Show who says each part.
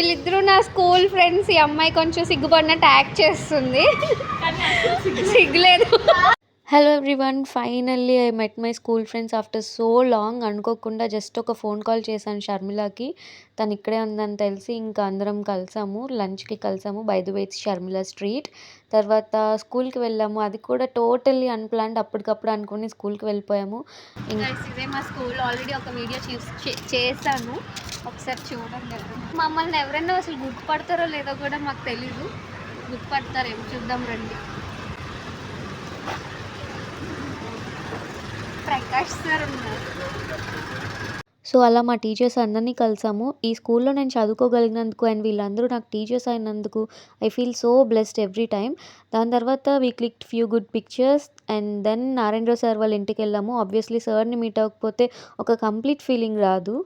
Speaker 1: వీళ్ళిద్దరూ నా school friends. ఈ అమ్మాయి కొంచెం సిగ్గుపడినట్టు యాక్ట్ చేస్తుంది. సిగ్గులేదు. Hello everyone, finally I met my school friends after so long. అనుకోకుండా జస్ట్ ఒక ఫోన్ కాల్ చేశాను షర్మిలకి. తను ఇక్కడే ఉందని తెలిసి ఇంకా అందరం కలిసాము, లంచ్కి కలిసాము. By the way it's Sharmila street. తర్వాత స్కూల్కి వెళ్ళాము, అది కూడా టోటల్లీ అన్ప్లాన్డ్, అప్పటికప్పుడు అనుకుని స్కూల్కి వెళ్ళిపోయాము. ఇదే మా స్కూల్. ఆల్రెడీ ఒక వీడియో చేశాను, ఒకసారి చూడండి. మమ్మల్ని ఎవరైనా అసలు గుర్తుపడతారో లేదో కూడా మాకు తెలీదు. గుర్తుపడతారేమో, చూద్దాం రండి. ప్రకాష్ సార్ ఉన్నారు. సో అలా మా టీచర్స్ అందరినీ కలిసాము. ఈ స్కూల్లో నేను చదువుకోగలిగినందుకు అండ్ వీళ్ళందరూ నాకు టీచర్స్ అయినందుకు I feel so blessed every time. దాని తర్వాత we clicked few good pictures and then Narayanarao sir వాళ్ళ ఇంటికి వెళ్ళాము. ఆబ్వియస్లీ సార్ని మీట్ అవ్వకపోతే ఒక కంప్లీట్ ఫీలింగ్ రాదు.